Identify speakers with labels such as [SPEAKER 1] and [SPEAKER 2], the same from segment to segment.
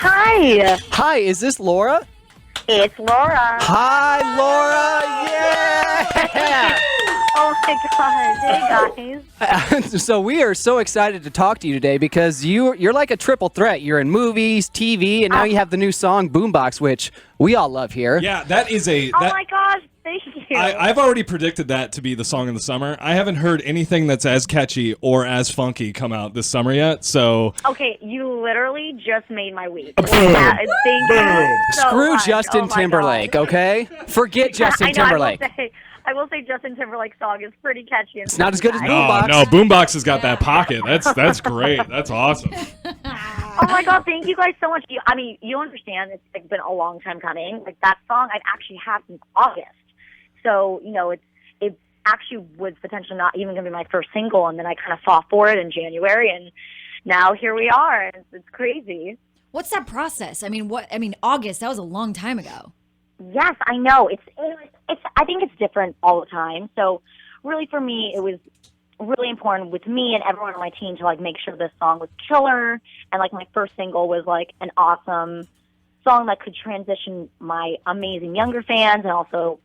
[SPEAKER 1] Hi,
[SPEAKER 2] Hi, is this Laura?
[SPEAKER 1] it's Laura.
[SPEAKER 2] Hi, Laura! Yeah!
[SPEAKER 1] Oh my gosh, hey guys.
[SPEAKER 2] So we are so excited to talk to you today because you're like a triple threat. You're in movies, TV, and now you have the new song Boombox, which we all love here.
[SPEAKER 3] Yeah, that is a.
[SPEAKER 1] Oh my gosh, thank you.
[SPEAKER 3] I've already predicted that to be the song of the summer. I haven't heard anything that's as catchy or as funky come out this summer yet. So
[SPEAKER 1] Okay, you literally just made my week.
[SPEAKER 3] Boom.
[SPEAKER 1] Thank you so
[SPEAKER 2] Screw
[SPEAKER 1] much.
[SPEAKER 2] Justin
[SPEAKER 1] Oh my
[SPEAKER 2] Timberlake,
[SPEAKER 1] gosh.
[SPEAKER 2] okay? Forget Justin
[SPEAKER 1] I know,
[SPEAKER 2] Timberlake.
[SPEAKER 1] I will say Justin Timberlake's song is pretty catchy.
[SPEAKER 2] It's not as good as
[SPEAKER 1] guys.
[SPEAKER 2] Boombox.
[SPEAKER 3] no, Boombox has got that pocket. That's great. That's awesome.
[SPEAKER 1] Oh my god, thank you guys so much. You understand it's like been a long time coming. Like that song I've actually had since August. So, it actually was potentially not even going to be my first single, and then I kind of fought for it in January, and now here we are. It's crazy.
[SPEAKER 4] What's that process? August, that was a long time ago.
[SPEAKER 1] Yes, I know. It's. I think it's different all the time. So, really, for me, it was really important with me and everyone on my team to like make sure this song was killer, and like my first single was like an awesome song that could transition my amazing younger fans, and also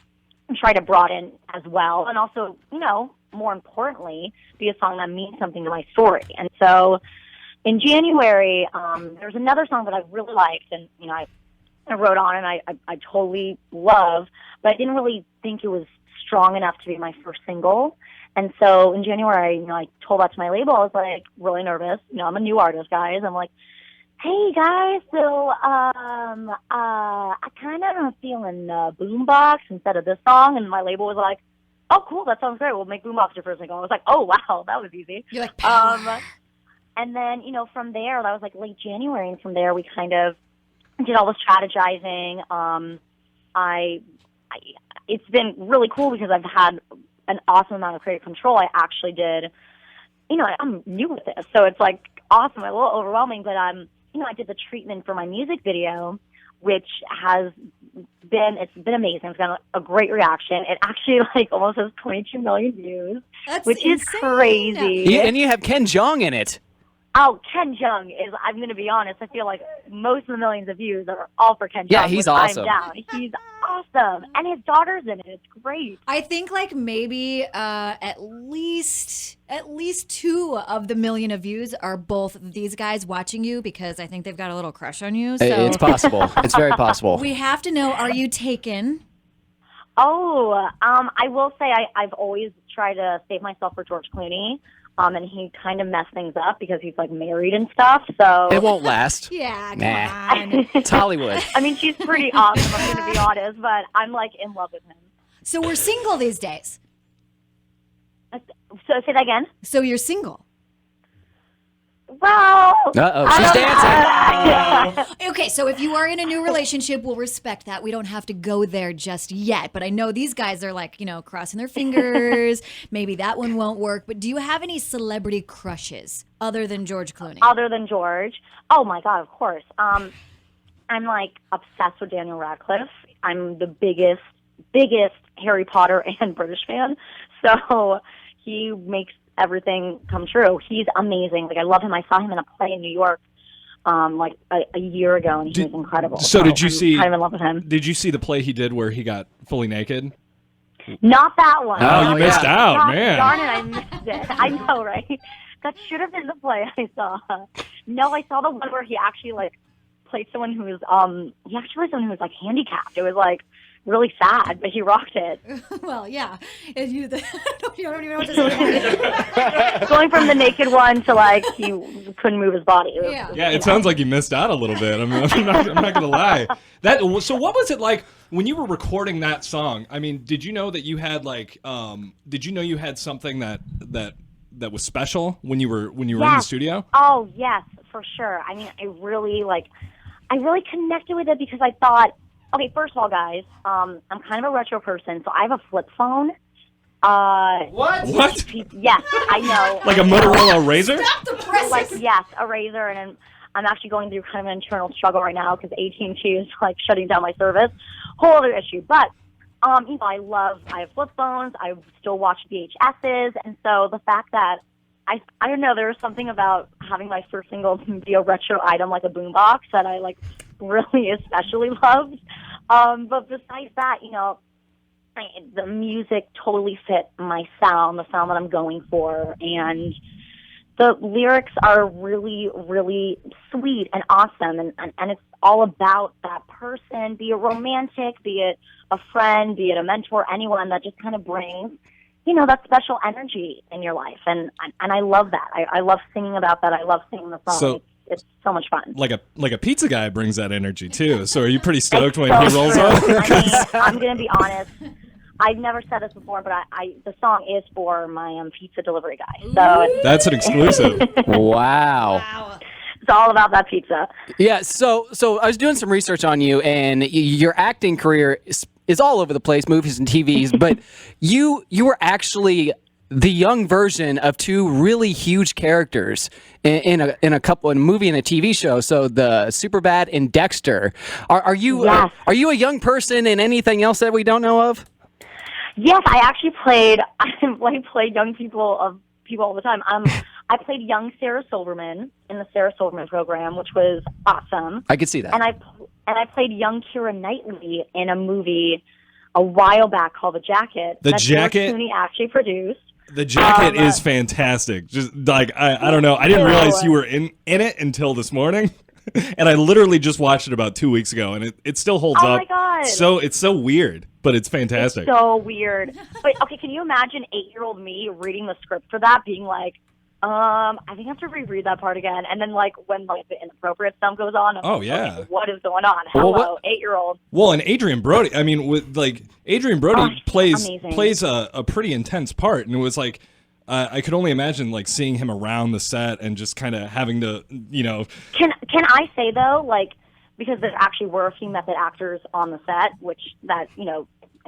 [SPEAKER 1] try to broaden as well, and also, more importantly, be a song that means something to my story. And so, in January, there's another song that I really liked, and I wrote on and I totally love, but I didn't really think it was strong enough to be my first single. And so in January, I told that to my label. I was like really nervous. I'm a new artist, guys. I'm like, hey guys, so I kind of am feeling Boombox instead of this song. And my label was like, oh cool, that sounds great. We'll make Boombox your first single. I was like, oh wow, that was easy.
[SPEAKER 4] You're like, power.
[SPEAKER 1] And then from there, that was like late January, and from there we kind of did all the strategizing. It's been really cool because I've had an awesome amount of creative control. I actually did, I'm new with this, so it's like awesome, a little overwhelming, but I did the treatment for my music video, which has it's been amazing. It's got a great reaction. It actually almost has 22 million views, which is crazy.
[SPEAKER 2] And you have Ken Jeong in it.
[SPEAKER 1] Oh, Ken Jeong is, I'm going to be honest, I feel like most of the millions of views are all for Ken Jeong.
[SPEAKER 2] Yeah, he's awesome.
[SPEAKER 1] I'm down. He's awesome. And his daughter's in it. It's great.
[SPEAKER 4] I think maybe at least 2 of the million of views are both these guys watching you, because I think they've got a little crush on you. So
[SPEAKER 2] It's possible. It's very possible.
[SPEAKER 4] we have to know, are you taken?
[SPEAKER 1] Oh, I will say I've always tried to save myself for George Clooney. And he kind of messed things up because he's married and stuff. So
[SPEAKER 2] It won't last.
[SPEAKER 4] Yeah, come
[SPEAKER 2] Nah.
[SPEAKER 4] on.
[SPEAKER 2] It's Hollywood.
[SPEAKER 1] I mean, she's pretty awesome, I'm going to be honest, but I'm in love with him.
[SPEAKER 4] So we're single these days.
[SPEAKER 1] So say that again.
[SPEAKER 4] So you're single.
[SPEAKER 1] Well,
[SPEAKER 2] Uh-oh, she's dancing.
[SPEAKER 4] Okay, so if you are in a new relationship, we'll respect that. We don't have to go there just yet. But I know these guys are crossing their fingers. Maybe that one won't work. But do you have any celebrity crushes other than George Clooney?
[SPEAKER 1] Other than George? Oh my God, of course. I'm obsessed with Daniel Radcliffe. I'm the biggest Harry Potter and British fan. So he makes everything come true. He's amazing. I love him. I saw him in a play in New York a year ago, and he was incredible.
[SPEAKER 3] So did you see?
[SPEAKER 1] I'm kind of in love with him.
[SPEAKER 3] Did you see the play he did where he got fully naked?
[SPEAKER 1] Not that one.
[SPEAKER 3] Oh, you missed out,
[SPEAKER 1] God,
[SPEAKER 3] man.
[SPEAKER 1] Darn it, I missed it. I know, right? That should have been the play I saw. No, I saw the one where he actually played someone who was handicapped. It was really sad, but he rocked it.
[SPEAKER 4] Well, yeah. You don't even know what to say.
[SPEAKER 1] Going from the naked one to he couldn't move his body.
[SPEAKER 3] Yeah, it sounds like you missed out a little bit. I mean, I'm not gonna lie. So what was it like when you were recording that song? I mean, did you know that you had did you know you had something that was special when you were in the studio?
[SPEAKER 1] Oh yes, for sure. I mean, I really connected with it because I thought, okay, first of all, guys, I'm kind of a retro person, so I have a flip phone.
[SPEAKER 3] What?
[SPEAKER 1] Yes, I know.
[SPEAKER 3] Like a Motorola Razr?
[SPEAKER 4] Stop the presses.
[SPEAKER 1] Yes, a Razr, and I'm actually going through kind of an internal struggle right now because AT&T is shutting down my service. Whole other issue, but I have flip phones. I still watch VHSs, and so the fact that I don't know, there was something about having my first single be a retro item like a boombox that I like really especially loved. But besides that, the music totally fit my sound, the sound that I'm going for, and the lyrics are really, really sweet and awesome, and it's all about that person, be it romantic, be it a friend, be it a mentor, anyone that just kind of brings, that special energy in your life, and I love that. I love singing about that. I love singing the song.
[SPEAKER 3] So,
[SPEAKER 1] it's so much fun.
[SPEAKER 3] Like a pizza guy brings that energy too. So are you pretty stoked when
[SPEAKER 1] so
[SPEAKER 3] he rolls
[SPEAKER 1] true.
[SPEAKER 3] up?
[SPEAKER 1] I'm gonna be honest. I've never said this before, but the song is for my pizza delivery guy. So
[SPEAKER 3] That's an exclusive.
[SPEAKER 2] Wow.
[SPEAKER 1] It's all about that pizza.
[SPEAKER 2] Yeah, so I was doing some research on you, and your acting career is all over the place, movies and TVs, but you were actually the young version of two really huge characters in a movie and a TV show. So the Superbad and Dexter. Are you
[SPEAKER 1] Yes.
[SPEAKER 2] Are you a young person in anything else that we don't know of?
[SPEAKER 1] Yes, I actually played. I played young people all the time. I played young Sarah Silverman in the Sarah Silverman program, which was awesome.
[SPEAKER 2] I could see that.
[SPEAKER 1] And I played young Keira Knightley in a movie a while back called The Jacket.
[SPEAKER 3] The
[SPEAKER 1] that
[SPEAKER 3] Jacket?
[SPEAKER 1] Clooney actually produced.
[SPEAKER 3] The Jacket is fantastic. Just like I don't know. I didn't realize you were in it until this morning. And I literally just watched it about 2 weeks ago, and it still holds up.
[SPEAKER 1] Oh my God.
[SPEAKER 3] So it's so weird, but it's fantastic.
[SPEAKER 1] It's so weird. But okay, can you imagine 8-year-old me reading the script for that, being like, I think I have to reread that part again. And then when the inappropriate stuff goes on, I'm
[SPEAKER 3] Oh,
[SPEAKER 1] like,
[SPEAKER 3] yeah.
[SPEAKER 1] okay, what is going on? Hello, 8-year-old.
[SPEAKER 3] Well, and Adrian Brody. I mean, Adrian Brody
[SPEAKER 1] amazing.
[SPEAKER 3] plays a pretty intense part, and it was like. I could only imagine like seeing him around the set and just kind of having to,
[SPEAKER 1] Can I say though, like, because there actually were a few method actors on the set, which that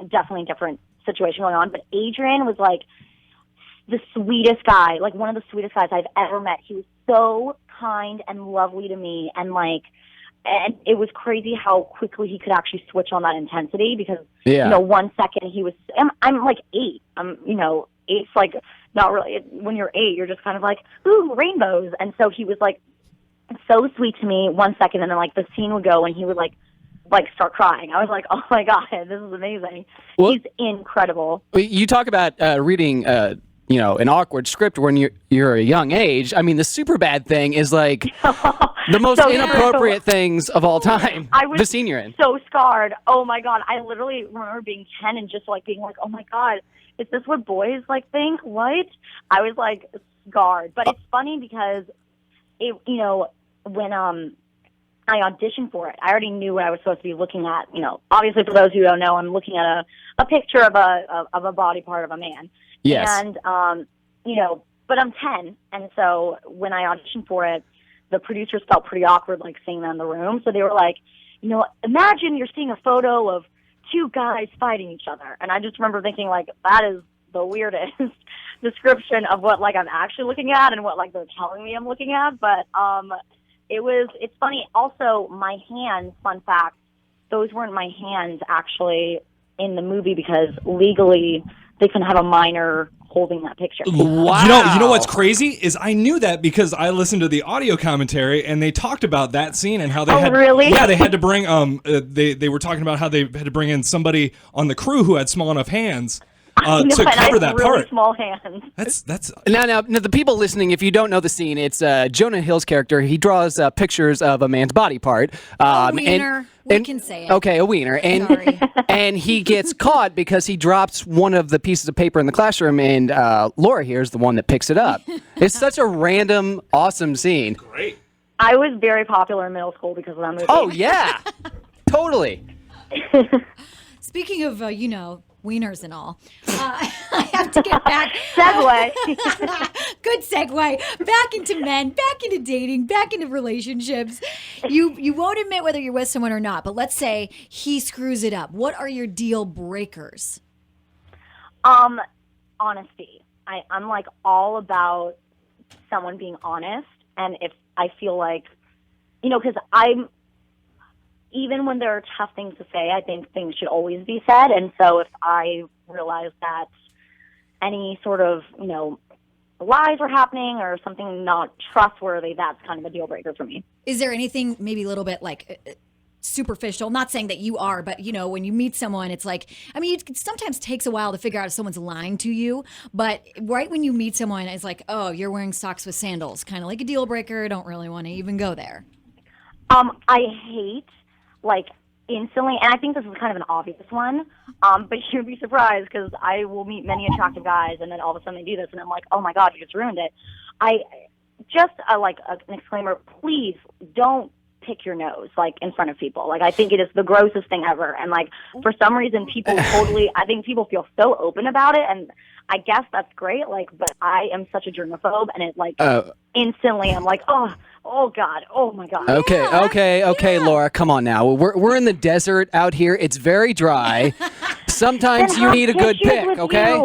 [SPEAKER 1] definitely a different situation going on. But Adrian was like the sweetest guy, like one of the sweetest guys I've ever met. He was so kind and lovely to me, and it was crazy how quickly he could actually switch on that intensity because 1 second he was I'm like 8. Eight's like not really, when you're 8 you're just kind of like, ooh, rainbows. And so he was like so sweet to me 1 second, and then like the scene would go and he would like start crying. I was like, oh my God, this is amazing.
[SPEAKER 2] Well,
[SPEAKER 1] he's incredible.
[SPEAKER 2] You talk about reading an awkward script when you're a young age. I mean, the Superbad thing is like the most inappropriate things of all time. The scene you're in.
[SPEAKER 1] So scarred. Oh my God. I literally remember being 10 and just like being like, oh my God, is this what boys like think? What? I was like scarred. But it's funny because when I auditioned for it, I already knew what I was supposed to be looking at. Obviously for those who don't know, I'm looking at a picture of a body part of a man.
[SPEAKER 2] Yes.
[SPEAKER 1] And, but I'm 10. And so when I auditioned for it, the producers felt pretty awkward, like seeing them in the room. So they were like, imagine you're seeing a photo of 2 guys fighting each other. And I just remember thinking like, that is the weirdest description of what like I'm actually looking at and what like they're telling me I'm looking at. But, it's funny. Also, my hands, fun fact, those weren't my hands actually in the movie because legally they couldn't have a minor holding that picture.
[SPEAKER 2] Wow.
[SPEAKER 3] You know what's crazy is I knew that because I listened to the audio commentary and they talked about that scene and how they had
[SPEAKER 1] really?
[SPEAKER 3] Yeah, they had to bring they were talking about how they had to bring in somebody on the crew who had small enough hands to cover that
[SPEAKER 1] really
[SPEAKER 3] part.
[SPEAKER 1] Small hands.
[SPEAKER 3] That's
[SPEAKER 2] Now, the people listening, if you don't know the scene, it's Jonah Hill's character. He draws pictures of a man's body part.
[SPEAKER 4] A wiener. We can say it.
[SPEAKER 2] Okay, a wiener. And,
[SPEAKER 4] Sorry.
[SPEAKER 2] and he gets caught because he drops one of the pieces of paper in the classroom, and Laura here is the one that picks it up. It's such a random, awesome scene.
[SPEAKER 3] great.
[SPEAKER 1] I was very popular in middle school because of that movie.
[SPEAKER 2] Oh, yeah. Totally.
[SPEAKER 4] Speaking of, wieners and all, I have to get back.
[SPEAKER 1] Segue.
[SPEAKER 4] Good segue. Back into men, back into dating, back into relationships. You won't admit whether you're with someone or not, but let's say he screws it up. What are your deal breakers?
[SPEAKER 1] Honesty. I'm like all about someone being honest, and if I feel like, because even when there are tough things to say, I think things should always be said. And so if I realize that any sort of, lies were happening or something not trustworthy, that's kind of a deal breaker for me.
[SPEAKER 4] Is there anything maybe a little bit like superficial? Not saying that you are, but you know, when you meet someone, it's like, I mean, it sometimes takes a while to figure out if someone's lying to you, but right when you meet someone, it's like, oh, you're wearing socks with sandals, kind of like a deal breaker. Don't really want to even go there.
[SPEAKER 1] I hate, like, instantly, and I think this is kind of an obvious one, but you'd be surprised because I will meet many attractive guys, and then all of a sudden they do this, and I'm like, oh my God, you just ruined it. An exclaimer, please don't pick your nose, like, in front of people. Like, I think it is the grossest thing ever, and, like, for some reason, I think people feel so open about it, and I guess that's great, like, but I am such a germaphobe, and it, like, instantly, I'm like, oh God, oh my God.
[SPEAKER 2] Okay, Laura, come on now. We're in the desert out here. It's very dry. Sometimes you need a good pick, okay?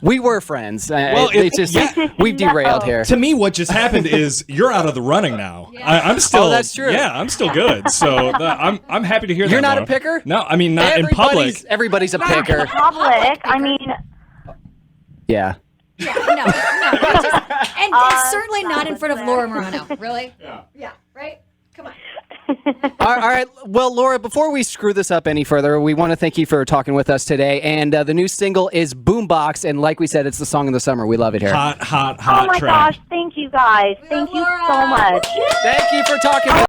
[SPEAKER 2] We were friends.
[SPEAKER 3] Well,
[SPEAKER 2] it's just we've derailed here.
[SPEAKER 3] To me, what just happened is you're out of the running now.
[SPEAKER 4] Yeah.
[SPEAKER 3] I'm still.
[SPEAKER 2] Oh, that's true.
[SPEAKER 3] Yeah, I'm still good. So I'm happy to hear that.
[SPEAKER 2] You're not
[SPEAKER 3] Laura.
[SPEAKER 2] a picker?
[SPEAKER 3] No, I mean not in public.
[SPEAKER 2] Everybody's a picker.
[SPEAKER 1] Public, I mean...
[SPEAKER 2] Yeah.
[SPEAKER 4] Yeah, no. It's certainly not in front of Laura Marano. Really? Yeah, right? Come on.
[SPEAKER 2] All right. Well, Laura, before we screw this up any further, we want to thank you for talking with us today. And the new single is Boombox. And like we said, it's the song of the summer. We love it here.
[SPEAKER 3] Hot
[SPEAKER 1] Oh my
[SPEAKER 3] track.
[SPEAKER 1] gosh, thank you guys. Thank you so much.
[SPEAKER 2] Thank you for talking with us.